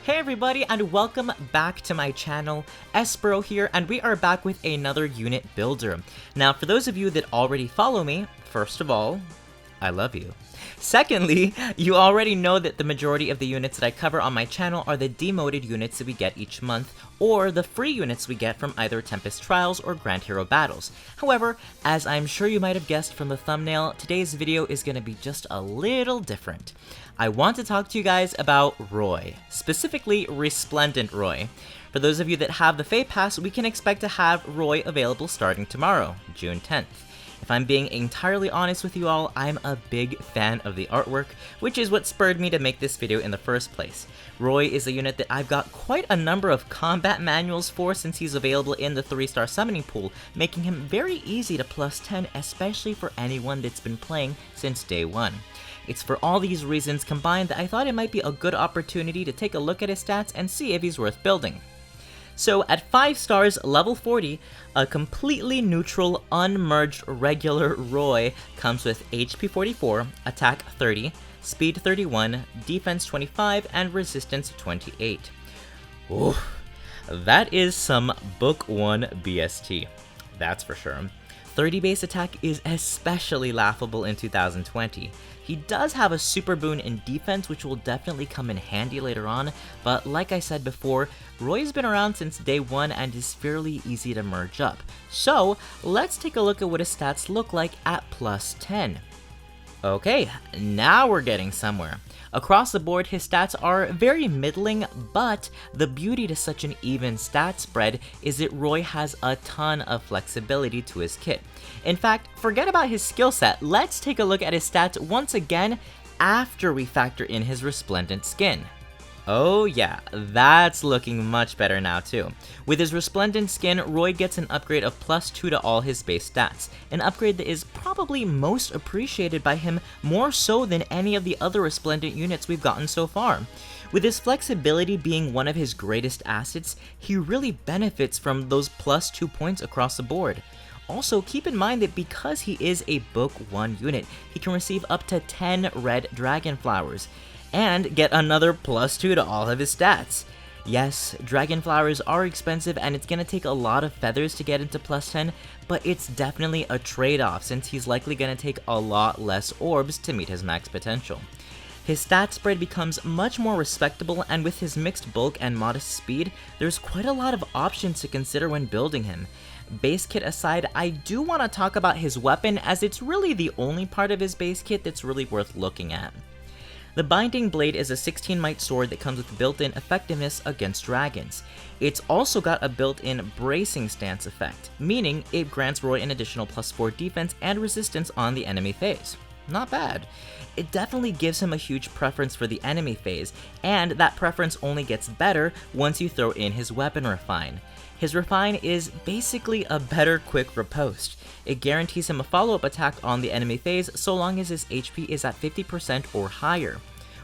Hey everybody, and welcome back to my channel. Espero here, and we are back with another unit builder. Now, for those of you that already follow me, first of all, I love you. Secondly, you already know that the majority of the units that I cover on my channel are the demoted units that we get each month, or the free units we get from either Tempest Trials or Grand Hero Battles. However, as I'm sure you might have guessed from the thumbnail, today's video is going to be just a little different. I want to talk to you guys about Roy, specifically Resplendent Roy. For those of you that have the Feh Pass, we can expect to have Roy available starting tomorrow, June 10th. If I'm being entirely honest with you all, I'm a big fan of the artwork, which is what spurred me to make this video in the first place. Roy is a unit that I've got quite a number of combat manuals for since he's available in the 3-star summoning pool, making him very easy to plus 10, especially for anyone that's been playing since day one. It's for all these reasons combined that I thought it might be a good opportunity to take a look at his stats and see if he's worth building. So at 5 stars, level 40, a completely neutral, unmerged regular Roy comes with HP 44, attack 30, speed 31, defense 25, and resistance 28. Ooh, that is some Book 1 BST, that's for sure. 30 base attack is especially laughable in 2020. He does have a super boon in defense, which will definitely come in handy later on, but like I said before, Roy's been around since day one and is fairly easy to merge up. So let's take a look at what his stats look like at plus 10. Okay, now we're getting somewhere. Across the board, his stats are very middling, but the beauty to such an even stat spread is that Roy has a ton of flexibility to his kit. In fact, forget about his skill set, let's take a look at his stats once again after we factor in his resplendent skin. Oh yeah, that's looking much better now too. With his resplendent skin, Roy gets an upgrade of plus 2 to all his base stats, an upgrade that is probably most appreciated by him more so than any of the other resplendent units we've gotten so far. With his flexibility being one of his greatest assets, he really benefits from those plus 2 points across the board. Also, keep in mind that because he is a Book 1 unit, he can receive up to 10 red dragon flowers, and get another plus 2 to all of his stats. Yes, dragon flowers are expensive and it's gonna take a lot of feathers to get into plus 10, but it's definitely a trade-off since he's likely gonna take a lot less orbs to meet his max potential. His stat spread becomes much more respectable, and with his mixed bulk and modest speed, there's quite a lot of options to consider when building him. Base kit aside, I do want to talk about his weapon as it's really the only part of his base kit that's really worth looking at. The Binding Blade is a 16 might sword that comes with built-in effectiveness against dragons. It's also got a built-in bracing stance effect, meaning it grants Roy an additional plus 4 defense and resistance on the enemy phase. Not bad. It definitely gives him a huge preference for the enemy phase, and that preference only gets better once you throw in his weapon refine. His refine is basically a better quick riposte. It guarantees him a follow-up attack on the enemy phase so long as his HP is at 50% or higher.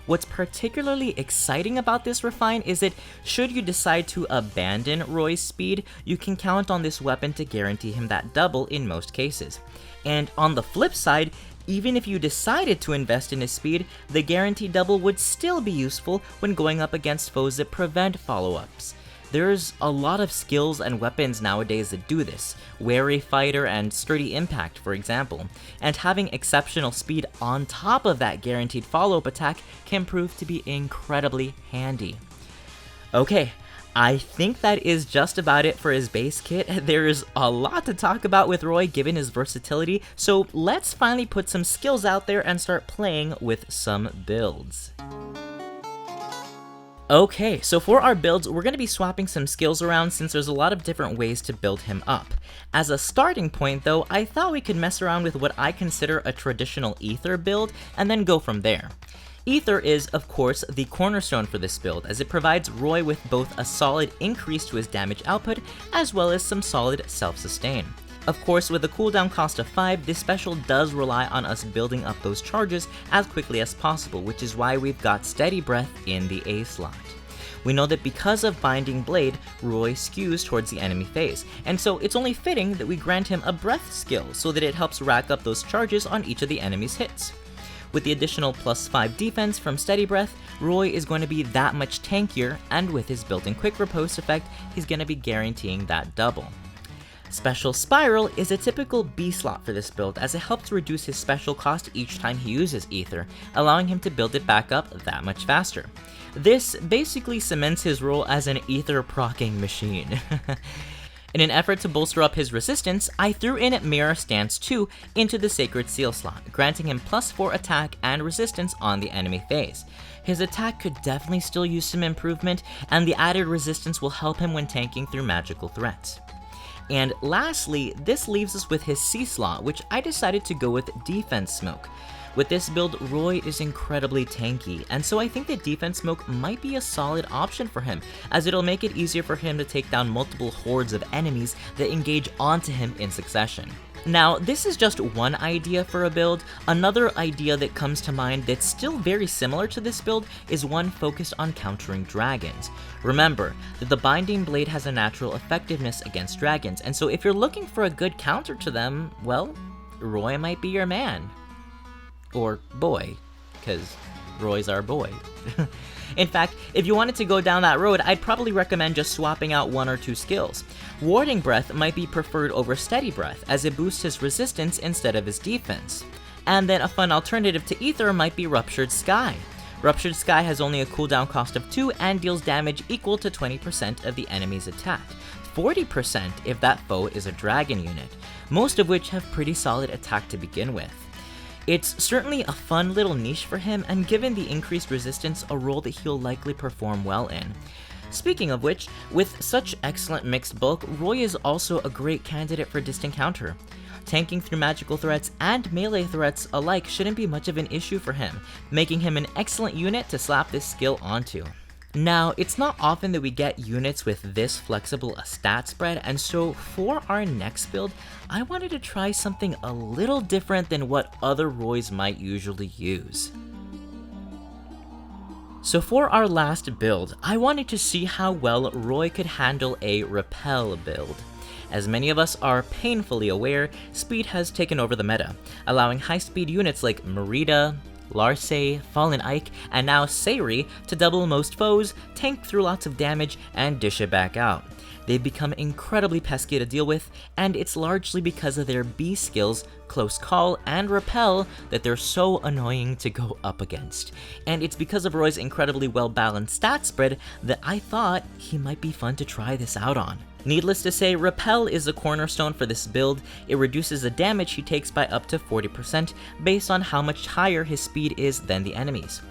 What's particularly exciting about this refine is that should you decide to abandon Roy's speed, you can count on this weapon to guarantee him that double in most cases. And on the flip side, even if you decided to invest in his speed, the guaranteed double would still be useful when going up against foes that prevent follow-ups. There's a lot of skills and weapons nowadays that do this, Wary Fighter and Sturdy Impact for example, and having exceptional speed on top of that guaranteed follow-up attack can prove to be incredibly handy. Okay, I think that is just about it for his base kit. There's a lot to talk about with Roy given his versatility, so let's finally put some skills out there and start playing with some builds. Okay, so for our builds, we're going to be swapping some skills around since there's a lot of different ways to build him up. As a starting point though, I thought we could mess around with what I consider a traditional Ether build and then go from there. Ether is, of course, the cornerstone for this build as it provides Roy with both a solid increase to his damage output as well as some solid self-sustain. Of course, with a cooldown cost of 5, this special does rely on us building up those charges as quickly as possible, which is why we've got Steady Breath in the A slot. We know that because of Binding Blade, Roy skews towards the enemy phase, and so it's only fitting that we grant him a Breath skill so that it helps rack up those charges on each of the enemy's hits. With the additional +5 defense from Steady Breath, Roy is going to be that much tankier, and with his built-in Quick Riposte effect, he's going to be guaranteeing that double. Special Spiral is a typical B slot for this build, as it helps reduce his special cost each time he uses Ether, allowing him to build it back up that much faster. This basically cements his role as an Ether proccing machine. In an effort to bolster up his resistance, I threw in Mirror Stance 2 into the Sacred Seal slot, granting him +4 attack and resistance on the enemy phase. His attack could definitely still use some improvement, and the added resistance will help him when tanking through magical threats. And lastly, this leaves us with his C slot, which I decided to go with Defense Smoke. With this build, Roy is incredibly tanky, and so I think that Defense Smoke might be a solid option for him, as it'll make it easier for him to take down multiple hordes of enemies that engage onto him in succession. Now, this is just one idea for a build. Another idea that comes to mind that's still very similar to this build is one focused on countering dragons. Remember that the Binding Blade has a natural effectiveness against dragons, and so if you're looking for a good counter to them, well, Roy might be your man. Or boy, because Roy's our boy. In fact, if you wanted to go down that road, I'd probably recommend just swapping out 1 or 2 skills. Warding Breath might be preferred over Steady Breath, as it boosts his resistance instead of his defense. And then a fun alternative to Ether might be Ruptured Sky. Ruptured Sky has only a cooldown cost of 2 and deals damage equal to 20% of the enemy's attack, 40% if that foe is a dragon unit, most of which have pretty solid attack to begin with. It's certainly a fun little niche for him, and given the increased resistance, a role that he'll likely perform well in. Speaking of which, with such excellent mixed bulk, Roy is also a great candidate for distant counter. Tanking through magical threats and melee threats alike shouldn't be much of an issue for him, making him an excellent unit to slap this skill onto. Now, it's not often that we get units with this flexible a stat spread, and so for our next build, I wanted to try something a little different than what other Roys might usually use. So for our last build, I wanted to see how well Roy could handle a Repel build. As many of us are painfully aware, speed has taken over the meta, allowing high-speed units like Merida, Larce, Fallen Ike, and now Sayri to double most foes, tank through lots of damage, and dish it back out. They've become incredibly pesky to deal with, and it's largely because of their B skills, Close Call, and Repel that they're so annoying to go up against. And it's because of Roy's incredibly well-balanced stat spread that I thought he might be fun to try this out on. Needless to say, Repel is a cornerstone for this build. It reduces the damage he takes by up to 40% based on how much higher his speed is than the enemies.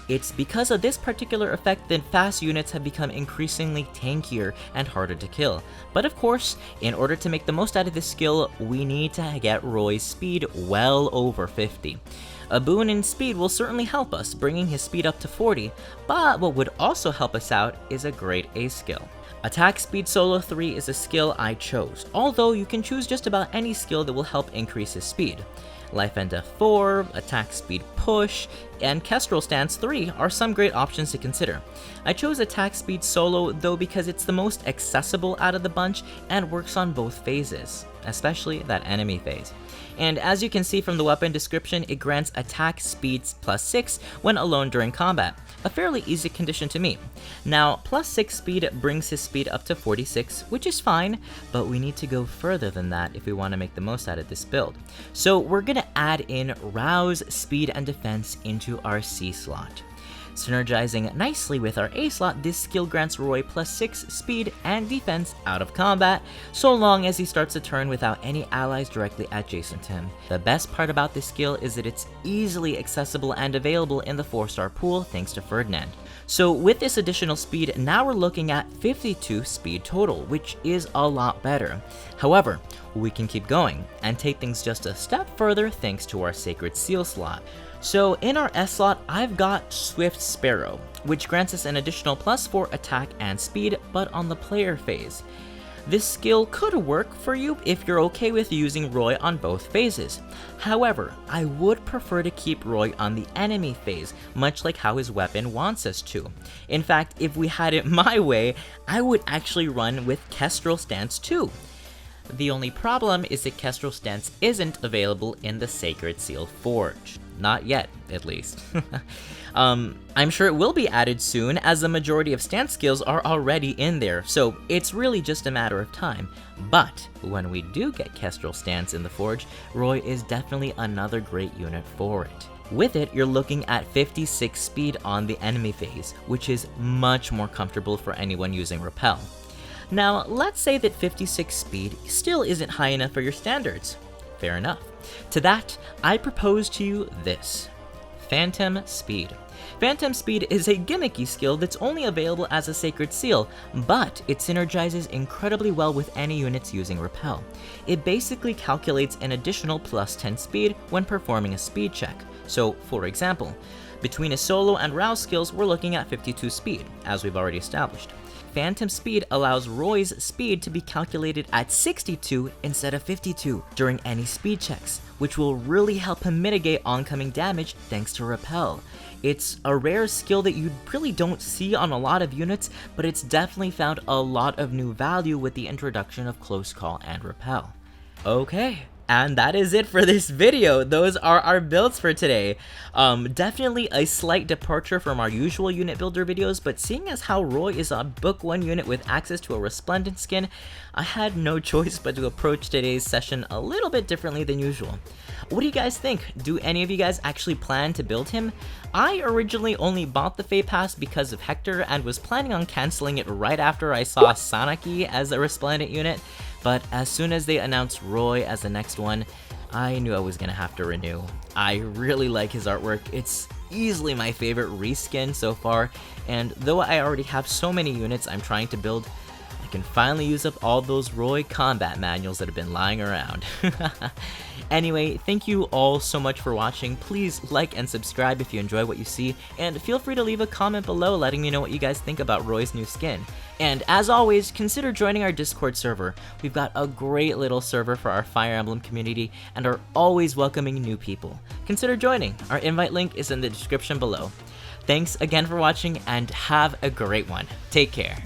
It's because of this particular effect that fast units have become increasingly tankier and harder to kill. But of course, in order to make the most out of this skill, we need to get Roy's speed well over 50. A boon in speed will certainly help us, bringing his speed up to 40, but what would also help us out is a great ace skill. Attack Speed Solo 3 is a skill I chose, although you can choose just about any skill that will help increase his speed. Life and Death 4, Attack Speed Push, and Kestrel Stance 3 are some great options to consider. I chose Attack Speed Solo though because it's the most accessible out of the bunch and works on both phases, especially that enemy phase. And as you can see from the weapon description, it grants attack speeds +6 when alone during combat, a fairly easy condition to meet. Now, +6 speed brings his speed up to 46, which is fine, but we need to go further than that if we want to make the most out of this build. So we're gonna add in Rouse, Speed, and Defense into our C slot. Synergizing nicely with our A slot, this skill grants Roy +6 speed and defense out of combat, so long as he starts a turn without any allies directly adjacent to him. The best part about this skill is that it's easily accessible and available in the 4-star pool thanks to Ferdinand. So with this additional speed, now we're looking at 52 speed total, which is a lot better. However, we can keep going and take things just a step further thanks to our Sacred Seal slot. So in our S slot, I've got Swift Sparrow, which grants us an additional +4 attack and speed, but on the player phase. This skill could work for you if you're okay with using Roy on both phases. However, I would prefer to keep Roy on the enemy phase, much like how his weapon wants us to. In fact, if we had it my way, I would actually run with Kestrel Stance 2. The only problem is that Kestrel Stance isn't available in the Sacred Seal Forge. Not yet, at least. I'm sure it will be added soon, as the majority of stance skills are already in there, so it's really just a matter of time. But when we do get Kestrel Stance in the Forge, Roy is definitely another great unit for it. With it, you're looking at 56 speed on the enemy phase, which is much more comfortable for anyone using Repel. Now, let's say that 56 speed still isn't high enough for your standards. Fair enough. To that, I propose to you this: Phantom Speed. Phantom Speed is a gimmicky skill that's only available as a Sacred Seal, but it synergizes incredibly well with any units using Repel. It basically calculates an additional plus 10 speed when performing a speed check. So, for example, between a solo and rouse skills, we're looking at 52 speed, as we've already established. Phantom Speed allows Roy's speed to be calculated at 62 instead of 52 during any speed checks, which will really help him mitigate oncoming damage thanks to Repel. It's a rare skill that you really don't see on a lot of units, but it's definitely found a lot of new value with the introduction of Close Call and Repel. Okay. And that is it for this video. Those are our builds for today. Definitely a slight departure from our usual unit builder videos, but seeing as how Roy is a book 1 unit with access to a Resplendent skin, I had no choice but to approach today's session a little bit differently than usual. What do you guys think? Do any of you guys actually plan to build him? I originally only bought the Fey Pass because of Hector and was planning on canceling it right after I saw Sanaki as a Resplendent unit. But as soon as they announced Roy as the next one, I knew I was gonna have to renew. I really like his artwork. It's easily my favorite reskin so far, and though I already have so many units I'm trying to build, I can finally use up all those Roy combat manuals that have been lying around. Anyway, thank you all so much for watching. Please like and subscribe if you enjoy what you see, and feel free to leave a comment below letting me know what you guys think about Roy's new skin. And as always, consider joining our Discord server. We've got a great little server for our Fire Emblem community and are always welcoming new people. Consider joining. Our invite link is in the description below. Thanks again for watching and have a great one. Take care.